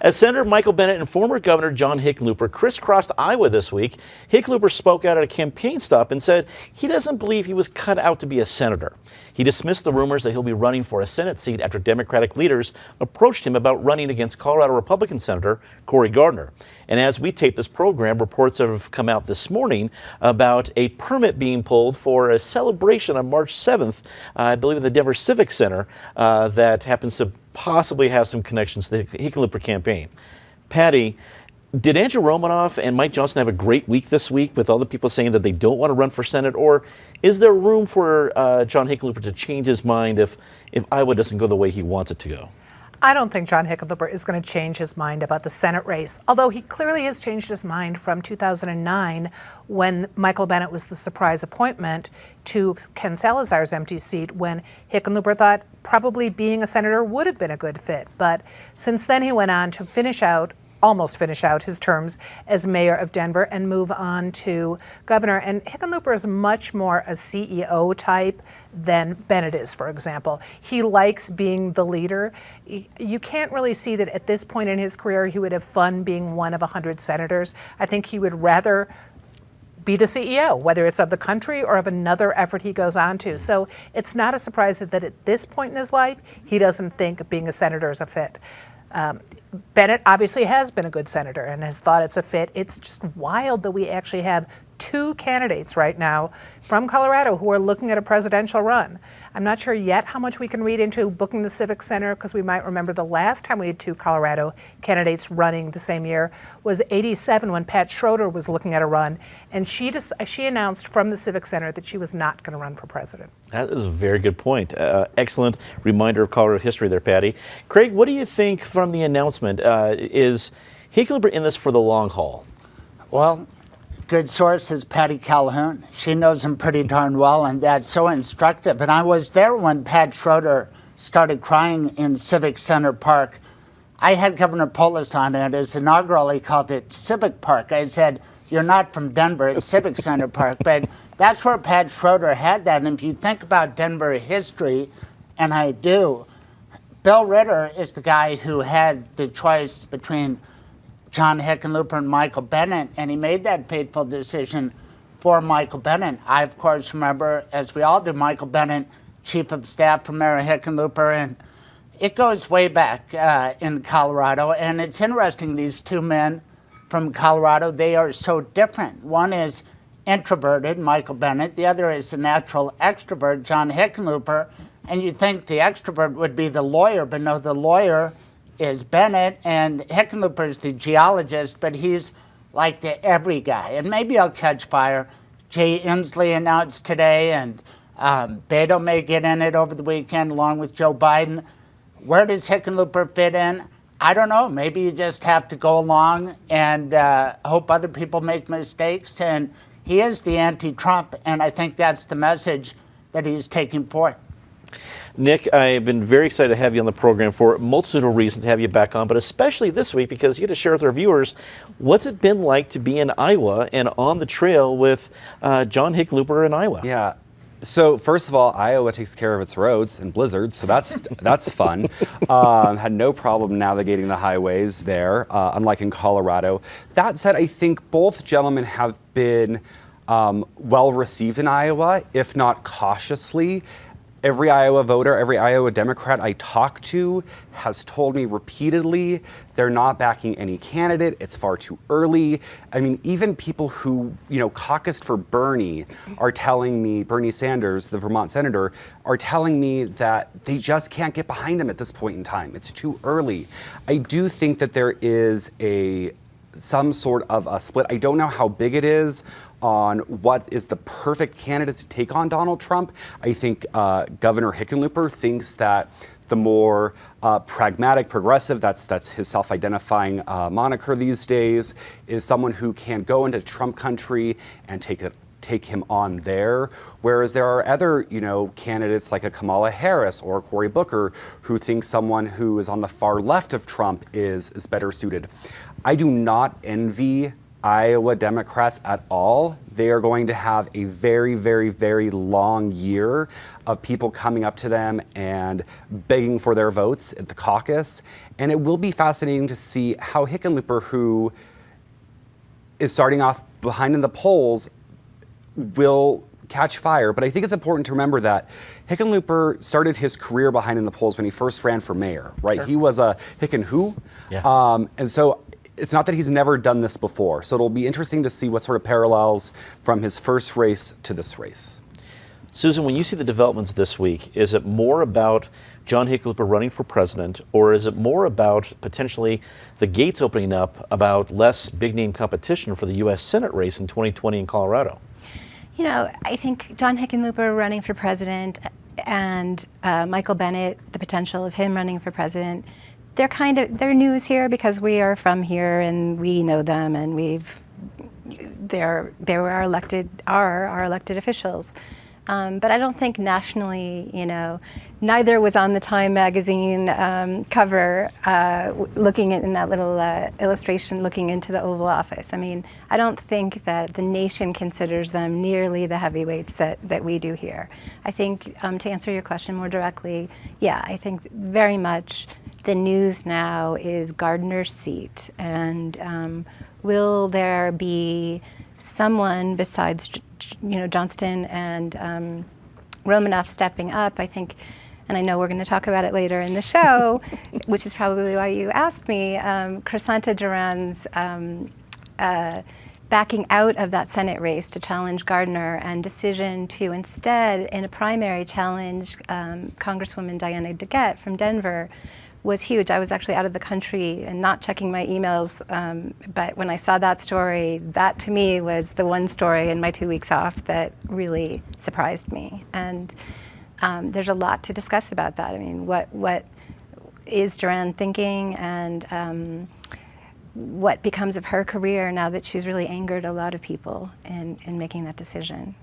As Senator Michael Bennet and former Governor John Hickenlooper crisscrossed Iowa this week, Hickenlooper spoke out at a campaign stop and said he doesn't believe he was cut out to be a senator. He dismissed the rumors that he'll be running for a Senate seat after Democratic leaders approached him about running against Colorado Republican Senator Cory Gardner. And as we tape this program, reports have come out this morning about a permit being pulled for a celebration on March 7th, I believe at the Denver Civic Center, that happens to possibly have some connections to the Hickenlooper campaign. Patty, did Andrew Romanoff and Mike Johnson have a great week this week with all the people saying that they don't want to run for Senate? Or is there room for John Hickenlooper to change his mind if Iowa doesn't go the way he wants it to go? I don't think John Hickenlooper is going to change his mind about the Senate race, although he clearly has changed his mind from 2009 when Michael Bennet was the surprise appointment to Ken Salazar's empty seat, when Hickenlooper thought probably being a senator would have been a good fit. But since then he went on to almost finish out his terms as mayor of Denver and move on to governor. And Hickenlooper is much more a CEO type than Bennet is, for example. He likes being the leader. You can't really see that at this point in his career he would have fun being one of 100 senators. I think he would rather be the CEO, whether it's of the country or of another effort he goes on to. So it's not a surprise that at this point in his life, he doesn't think being a senator is a fit. Bennet obviously has been a good senator and has thought it's a fit. It's just wild that we actually have two candidates right now from Colorado who are looking at a presidential run. I'm not sure yet how much we can read into booking the Civic Center, because we might remember the last time we had two Colorado candidates running the same year was '87 when Pat Schroeder was looking at a run, and she announced from the Civic Center that she was not going to run for president. That is a very good point. Excellent reminder of Colorado history there, Patty. Craig, what do you think from the announcement? Is Hickenlooper in this for the long haul? Well, good source is Patty Calhoun. She knows him pretty darn well, and that's so instructive. And I was there when Pat Schroeder started crying in Civic Center Park. I had Governor Polis on at his inaugural. He called it Civic Park. I said, "You're not from Denver, it's Civic Center Park." But that's where Pat Schroeder had that. And if you think about Denver history, and I do, Bill Ritter is the guy who had the choice between John Hickenlooper and Michael Bennet, and he made that fateful decision for Michael Bennet. I, of course, remember, as we all do, Michael Bennet, chief of staff for Mayor Hickenlooper, and it goes way back in Colorado. And it's interesting, these two men from Colorado, they are so different. One is introverted, Michael Bennet. The other is a natural extrovert, John Hickenlooper. And you'd think the extrovert would be the lawyer, but no, the lawyer is Bennet, and Hickenlooper is the geologist, but he's like the every guy. And maybe I'll catch fire. Jay Inslee announced today, and Beto may get in it over the weekend along with Joe Biden. Where does Hickenlooper fit in? I don't know. Maybe you just have to go along and hope other people make mistakes. And he is the anti-Trump, and I think that's the message that he's taking forth. Nick, I've been very excited to have you on the program for a multitude of reasons to have you back on, but especially this week because you get to share with our viewers what's it been like to be in Iowa and on the trail with John Hickenlooper in Iowa. Yeah. So first of all, Iowa takes care of its roads and blizzards, so that's fun. Had no problem navigating the highways there, unlike in Colorado. That said, I think both gentlemen have been well received in Iowa, if not cautiously. Every Iowa voter, every Iowa Democrat I talk to has told me repeatedly they're not backing any candidate. It's far too early. I mean, even people who, caucused for Bernie are telling me, Bernie Sanders, the Vermont senator, are telling me that they just can't get behind him at this point in time. It's too early. I do think that there is some sort of a split. I don't know how big it is on what is the perfect candidate to take on Donald Trump. I think Governor Hickenlooper thinks that the more pragmatic, progressive, that's his self-identifying moniker these days, is someone who can go into Trump country and take him on there. Whereas there are other, candidates like a Kamala Harris or Cory Booker who think someone who is on the far left of Trump is better suited. I do not envy Iowa Democrats at all, they are going to have a very, very, very long year of people coming up to them and begging for their votes at the caucus. And it will be fascinating to see how Hickenlooper, who is starting off behind in the polls, will catch fire. But I think it's important to remember that Hickenlooper started his career behind in the polls when he first ran for mayor, right? Sure. He was a Hicken who. Yeah. And so it's not that he's never done this before. So it'll be interesting to see what sort of parallels from his first race to this race. Susan, when you see the developments this week, is it more about John Hickenlooper running for president, or is it more about potentially the gates opening up, about less big-name competition for the U.S. Senate race in 2020 in Colorado? You know, I think John Hickenlooper running for president and Michael Bennet, the potential of him running for president, they're news here because we are from here and we know them and they were our elected officials. But I don't think nationally, you know, neither was on the Time magazine cover looking in that little illustration looking into the Oval Office. I mean, I don't think that the nation considers them nearly the heavyweights that we do here. I think, to answer your question more directly, yeah, I think very much the news now is Gardner's seat. And will there be someone besides, you know, Johnston and Romanoff stepping up? I think, and I know we're going to talk about it later in the show, which is probably why you asked me, Crisanta Duran's backing out of that Senate race to challenge Gardner and decision to instead, in a primary, challenge Congresswoman Diana DeGette from Denver was huge. I was actually out of the country and not checking my emails, but when I saw that story, that to me was the one story in my 2 weeks off that really surprised me. And there's a lot to discuss about that. I mean, what is Duran thinking, and what becomes of her career now that she's really angered a lot of people in making that decision?